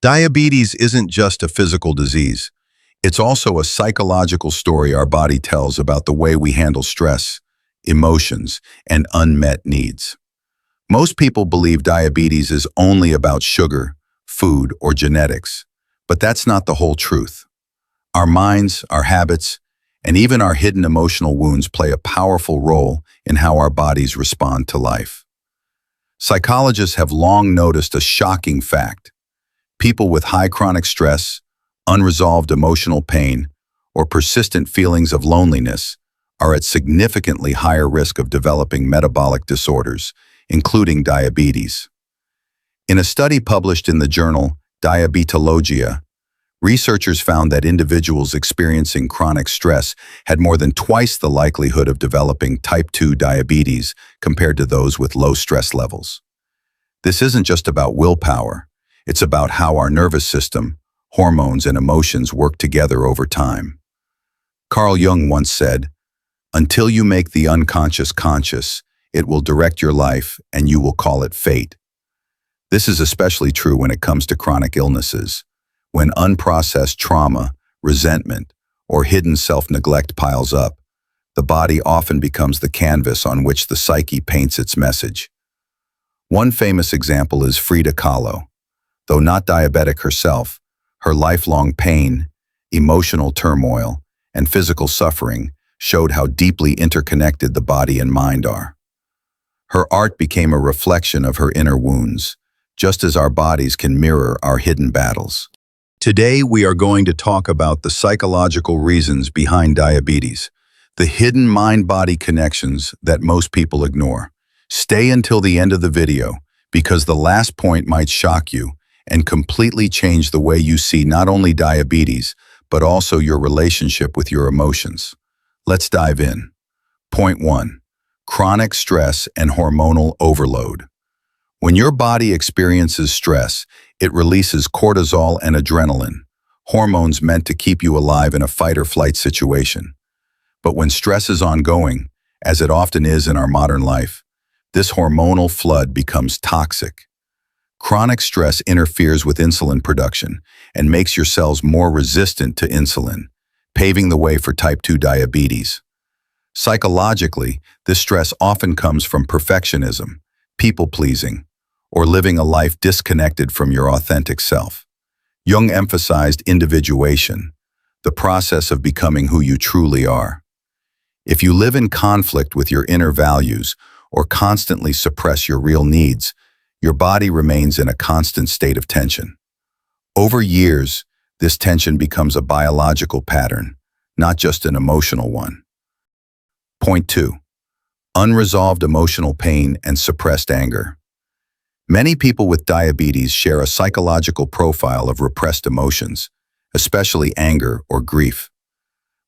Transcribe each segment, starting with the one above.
Diabetes isn't just a physical disease. It's also a psychological story our body tells about the way we handle stress, emotions, and unmet needs. Most people believe diabetes is only about sugar, food, or genetics, but that's not the whole truth. Our minds, our habits, and even our hidden emotional wounds play a powerful role in how our bodies respond to life. Psychologists have long noticed a shocking fact. People with high chronic stress, unresolved emotional pain, or persistent feelings of loneliness are at significantly higher risk of developing metabolic disorders, including diabetes. In a study published in the journal Diabetologia, researchers found that individuals experiencing chronic stress had more than twice the likelihood of developing type 2 diabetes compared to those with low stress levels. This isn't just about willpower. It's about how our nervous system, hormones, and emotions work together over time. Carl Jung once said, "Until you make the unconscious conscious, it will direct your life and you will call it fate." This is especially true when it comes to chronic illnesses. When unprocessed trauma, resentment, or hidden self-neglect piles up, the body often becomes the canvas on which the psyche paints its message. One famous example is Frida Kahlo. Though not diabetic herself, her lifelong pain, emotional turmoil, and physical suffering showed how deeply interconnected the body and mind are. Her art became a reflection of her inner wounds, just as our bodies can mirror our hidden battles. Today, we are going to talk about the psychological reasons behind diabetes, the hidden mind-body connections that most people ignore. Stay until the end of the video, because the last point might shock you and completely change the way you see not only diabetes, but also your relationship with your emotions. Let's dive in. Point 1. Chronic stress and hormonal overload. When your body experiences stress, it releases cortisol and adrenaline, hormones meant to keep you alive in a fight-or-flight situation. But when stress is ongoing, as it often is in our modern life, this hormonal flood becomes toxic. Chronic stress interferes with insulin production and makes your cells more resistant to insulin, paving the way for type 2 diabetes. Psychologically, this stress often comes from perfectionism, people-pleasing, or living a life disconnected from your authentic self. Jung emphasized individuation, the process of becoming who you truly are. If you live in conflict with your inner values or constantly suppress your real needs, your body remains in a constant state of tension. Over years, this tension becomes a biological pattern, not just an emotional one. Point 2. Unresolved emotional pain and suppressed anger. Many people with diabetes share a psychological profile of repressed emotions, especially anger or grief.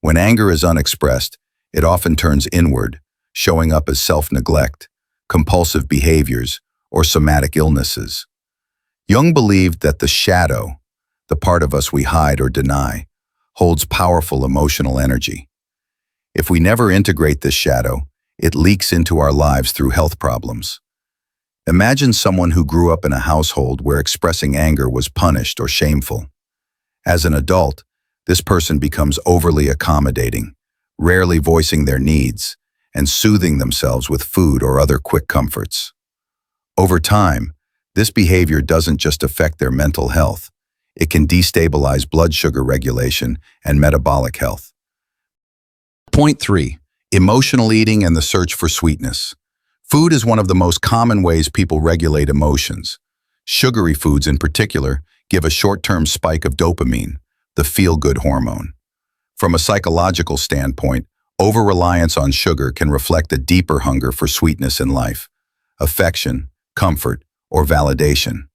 When anger is unexpressed, it often turns inward, showing up as self-neglect, compulsive behaviors, or somatic illnesses. Jung believed that the shadow, the part of us we hide or deny, holds powerful emotional energy. If we never integrate this shadow, it leaks into our lives through health problems. Imagine someone who grew up in a household where expressing anger was punished or shameful. As an adult, this person becomes overly accommodating, rarely voicing their needs, and soothing themselves with food or other quick comforts. Over time, this behavior doesn't just affect their mental health, it can destabilize blood sugar regulation and metabolic health. Point 3. Emotional eating and the search for sweetness. Food is one of the most common ways people regulate emotions. Sugary foods in particular give a short-term spike of dopamine, the feel-good hormone. From a psychological standpoint, over-reliance on sugar can reflect a deeper hunger for sweetness in life, affection, comfort, or validation.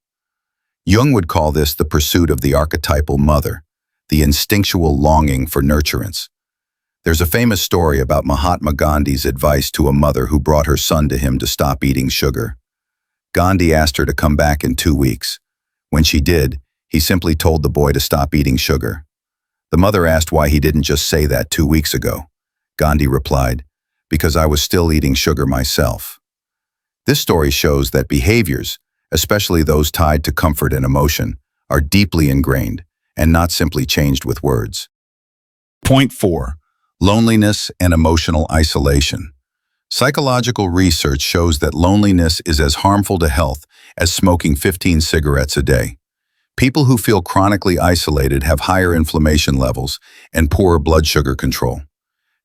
Jung would call this the pursuit of the archetypal mother, the instinctual longing for nurturance. There's a famous story about Mahatma Gandhi's advice to a mother who brought her son to him to stop eating sugar. Gandhi asked her to come back in 2 weeks. When she did, he simply told the boy to stop eating sugar. The mother asked why he didn't just say that 2 weeks ago. Gandhi replied, "Because I was still eating sugar myself." This story shows that behaviors, especially those tied to comfort and emotion, are deeply ingrained and not simply changed with words. Point 4. Loneliness and emotional isolation. Psychological research shows that loneliness is as harmful to health as smoking 15 cigarettes a day. People who feel chronically isolated have higher inflammation levels and poorer blood sugar control.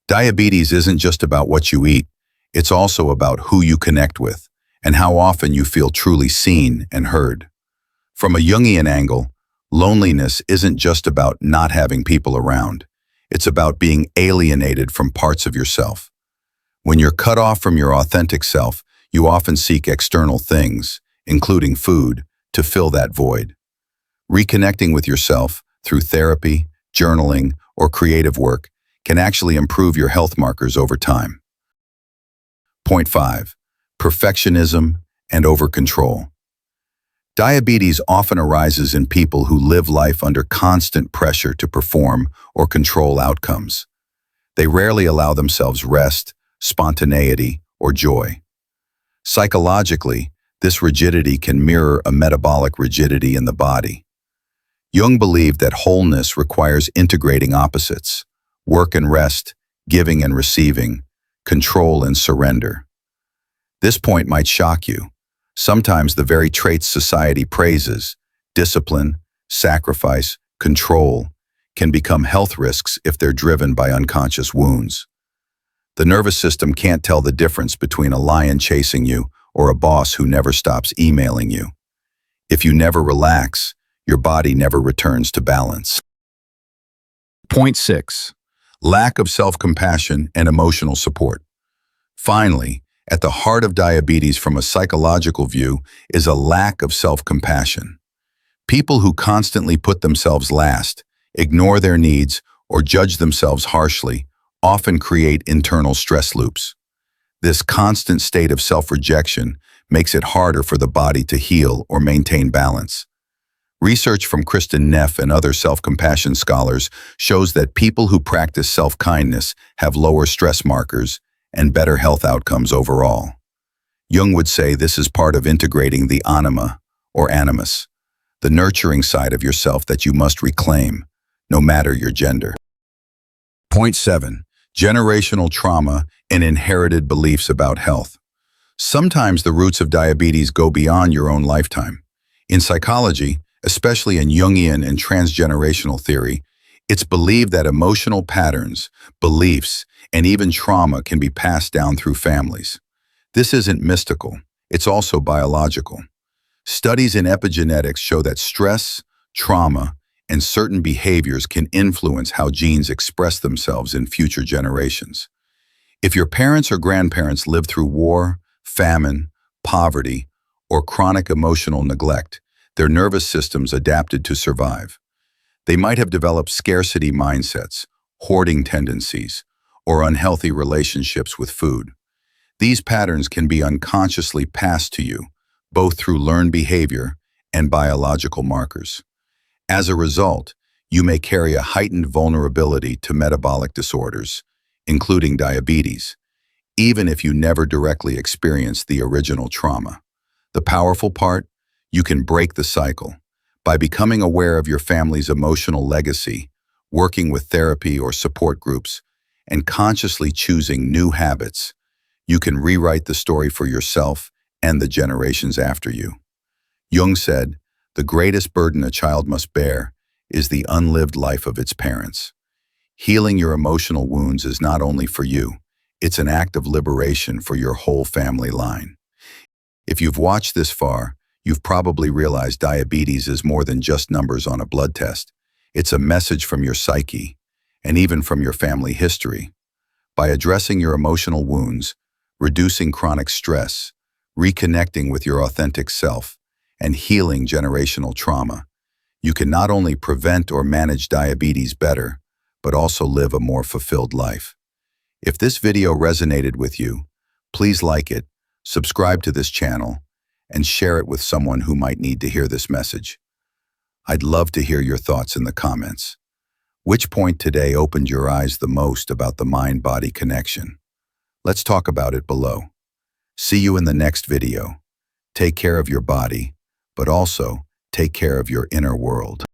Diabetes isn't just about what you eat, it's also about who you connect with and how often you feel truly seen and heard. From a Jungian angle, loneliness isn't just about not having people around. It's about being alienated from parts of yourself. When you're cut off from your authentic self, you often seek external things, including food, to fill that void. Reconnecting with yourself through therapy, journaling, or creative work can actually improve your health markers over time. Point 5. Perfectionism and over-control. Diabetes often arises in people who live life under constant pressure to perform or control outcomes. They rarely allow themselves rest, spontaneity, or joy. Psychologically, this rigidity can mirror a metabolic rigidity in the body. Jung believed that wholeness requires integrating opposites: work and rest, giving and receiving, control and surrender. This point might shock you. Sometimes the very traits society praises, discipline, sacrifice, control, can become health risks if they're driven by unconscious wounds. The nervous system can't tell the difference between a lion chasing you or a boss who never stops emailing you. If you never relax, your body never returns to balance. Point 6. Lack of self-compassion and emotional support. Finally, at the heart of diabetes from a psychological view is a lack of self-compassion. People who constantly put themselves last, ignore their needs, or judge themselves harshly often create internal stress loops. This constant state of self-rejection makes it harder for the body to heal or maintain balance. Research from Kristen Neff and other self-compassion scholars shows that people who practice self-kindness have lower stress markers and better health outcomes overall. Jung would say this is part of integrating the anima, or animus, the nurturing side of yourself that you must reclaim, no matter your gender. Point 7. Generational trauma and inherited beliefs about health. Sometimes the roots of diabetes go beyond your own lifetime. In psychology, especially in Jungian and transgenerational theory, it's believed that emotional patterns, beliefs, and even trauma can be passed down through families. This isn't mystical, it's also biological. Studies in epigenetics show that stress, trauma, and certain behaviors can influence how genes express themselves in future generations. If your parents or grandparents lived through war, famine, poverty, or chronic emotional neglect, their nervous systems adapted to survive. They might have developed scarcity mindsets, hoarding tendencies, or unhealthy relationships with food. These patterns can be unconsciously passed to you, both through learned behavior and biological markers. As a result, you may carry a heightened vulnerability to metabolic disorders, including diabetes, even if you never directly experienced the original trauma. The powerful part? You can break the cycle. By becoming aware of your family's emotional legacy, working with therapy or support groups, and consciously choosing new habits, you can rewrite the story for yourself and the generations after you. Jung said, "The greatest burden a child must bear is the unlived life of its parents." Healing your emotional wounds is not only for you, it's an act of liberation for your whole family line. If you've watched this far, you've probably realized diabetes is more than just numbers on a blood test. It's a message from your psyche, and even from your family history. By addressing your emotional wounds, reducing chronic stress, reconnecting with your authentic self, and healing generational trauma, you can not only prevent or manage diabetes better, but also live a more fulfilled life. If this video resonated with you, please like it, subscribe to this channel, and share it with someone who might need to hear this message. I'd love to hear your thoughts in the comments. Which point today opened your eyes the most about the mind-body connection? Let's talk about it below. See you in the next video. Take care of your body, but also Take care of your inner world.